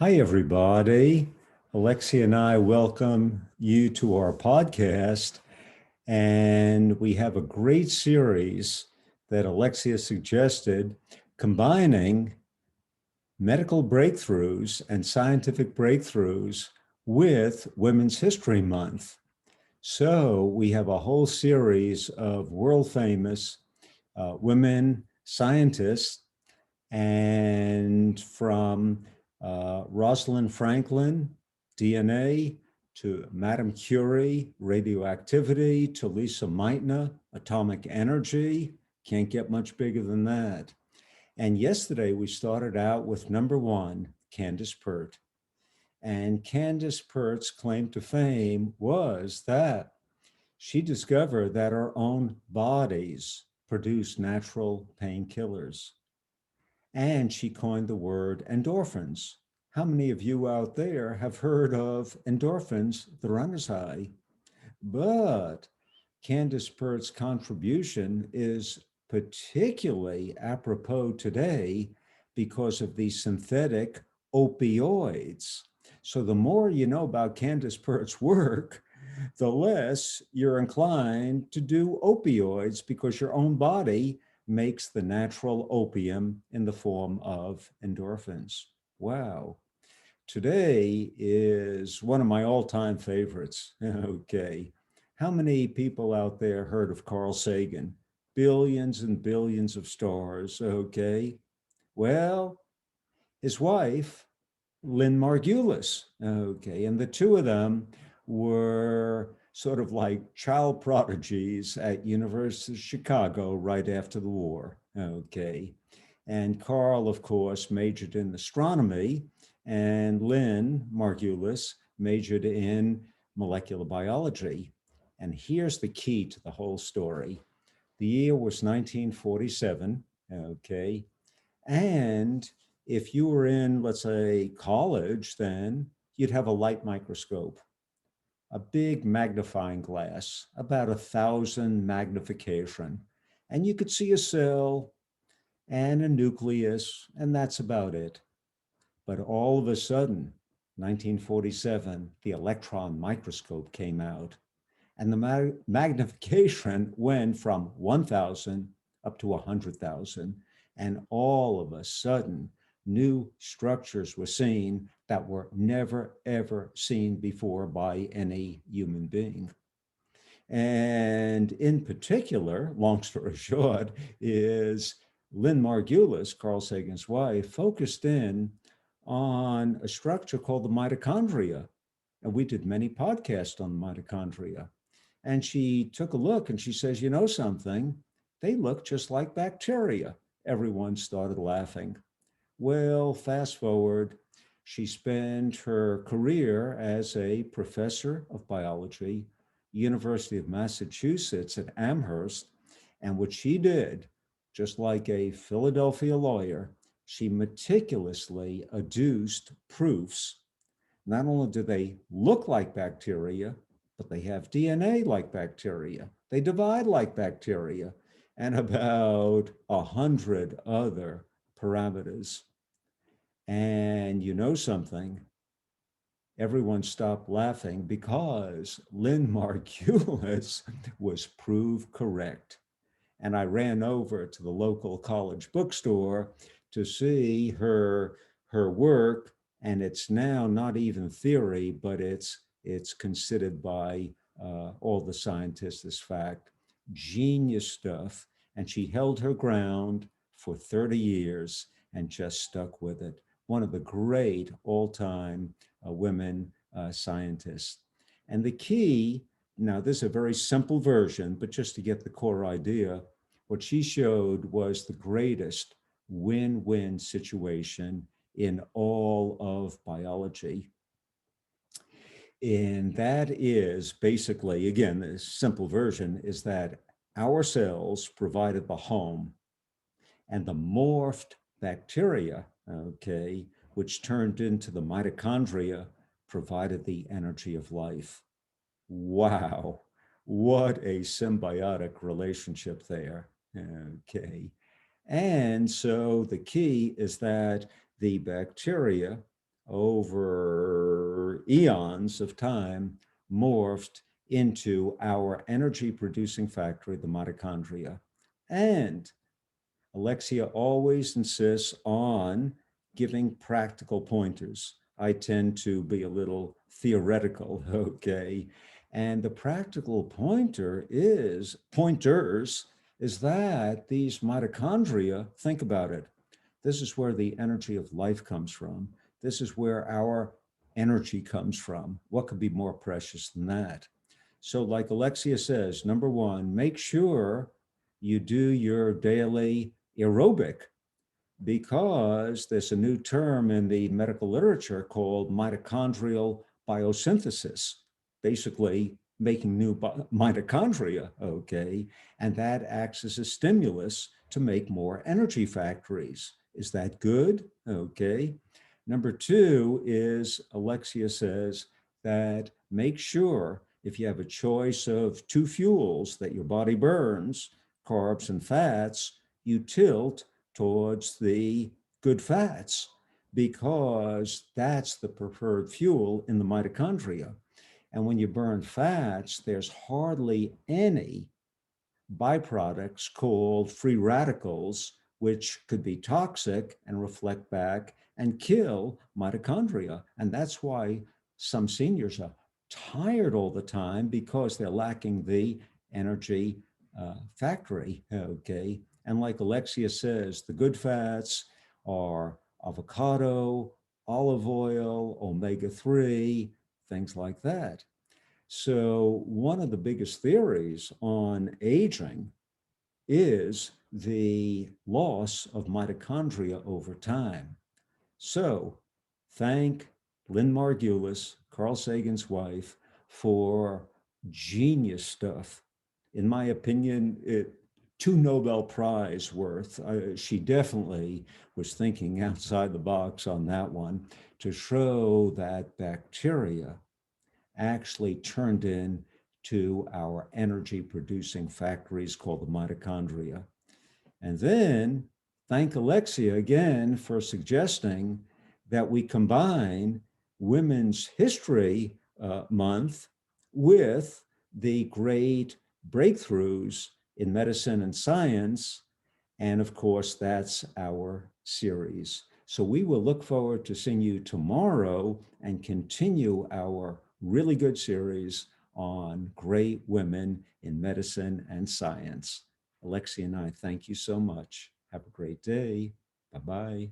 Hi, everybody. Alexia and I welcome you to our podcast. And we have a great series that Alexia suggested combining medical breakthroughs and scientific breakthroughs with Women's History Month. So we have a whole series of world famous women scientists, and from Rosalind Franklin, DNA, to Madame Curie, radioactivity, to Lisa Meitner, atomic energy. Can't get much bigger than that. And yesterday we started out with number one, Candace Pert. And Candace Pert's claim to fame was that she discovered that our own bodies produce natural painkillers. And she coined the word endorphins. How many of you out there have heard of endorphins, the runner's high? But Candace Pert's contribution is particularly apropos today because of these synthetic opioids. So the more you know about Candace Pert's work, the less you're inclined to do opioids because your own body makes the natural opium in the form of endorphins. Wow. Today is one of my all-time favorites. Okay. How many people out there heard of Carl Sagan? Billions and billions of stars. Okay. Well, his wife, Lynn Margulis. Okay. And the two of them were sort of like child prodigies at University of Chicago right after the war. Okay. And Carl, of course, majored in astronomy, and Lynn Margulis majored in molecular biology. And here's the key to the whole story. The year was 1947, okay? And if you were in, let's say, college, then you'd have a light microscope, a big magnifying glass, about 1,000 magnification. And you could see a cell and a nucleus, and that's about it. But all of a sudden, 1947, the electron microscope came out, and the magnification went from 1,000 up to 100,000. And all of a sudden, new structures were seen that were never, ever seen before by any human being. And in particular, long story short, is Lynn Margulis, Carl Sagan's wife, focused in on a structure called the mitochondria. And we did many podcasts on mitochondria. And she took a look and she says, you know something? They look just like bacteria. Everyone started laughing. Well, fast forward, she spent her career as a professor of biology, University of Massachusetts at Amherst. And what she did, just like a Philadelphia lawyer, she meticulously adduced proofs. Not only do they look like bacteria, but they have DNA like bacteria. They divide like bacteria, and about 100 other parameters. And you know something? Everyone stopped laughing because Lynn Margulis was proved correct. And I ran over to the local college bookstore to see her work, and it's now not even theory, but it's considered by all the scientists as fact. Genius stuff. And she held her ground for 30 years and just stuck with it. One of the great all-time women scientists. And the key, now this is a very simple version, but just to get the core idea, what she showed was the greatest win-win situation in all of biology. And that is basically, again, the simple version is that our cells provided the home, and the morphed bacteria, okay, which turned into the mitochondria, provided the energy of life. Wow, what a symbiotic relationship there. Okay. And so the key is that the bacteria over eons of time morphed into our energy producing factory, the mitochondria. And Alexia always insists on giving practical pointers. I tend to be a little theoretical, okay? And the practical pointers is that these mitochondria, think about it. This is where the energy of life comes from. This is where our energy comes from. What could be more precious than that? So, like Alexia says, number one, make sure you do your daily aerobic, because there's a new term in the medical literature called mitochondrial biosynthesis, basically making new mitochondria, okay? And that acts as a stimulus to make more energy factories. Is that good? Okay. Number two is Alexia says that make sure if you have a choice of two fuels that your body burns, carbs and fats, you tilt towards the good fats because that's the preferred fuel in the mitochondria. And when you burn fats, there's hardly any byproducts called free radicals, which could be toxic and reflect back and kill mitochondria. And that's why some seniors are tired all the time because they're lacking the energy factory. Okay. And like Alexia says, the good fats are avocado, olive oil, omega-3, things like that. So, one of the biggest theories on aging is the loss of mitochondria over time. So, thank Lynn Margulis, Carl Sagan's wife, for genius stuff. In my opinion, two Nobel Prize worth. She definitely was thinking outside the box on that one to show that bacteria actually turned into our energy producing factories called the mitochondria. And then thank Alexia again for suggesting that we combine Women's History Month with the great breakthroughs in medicine and science. And of course, that's our series. So we will look forward to seeing you tomorrow and continue our really good series on great women in medicine and science. Alexia and I thank you so much. Have a great day. Bye-bye.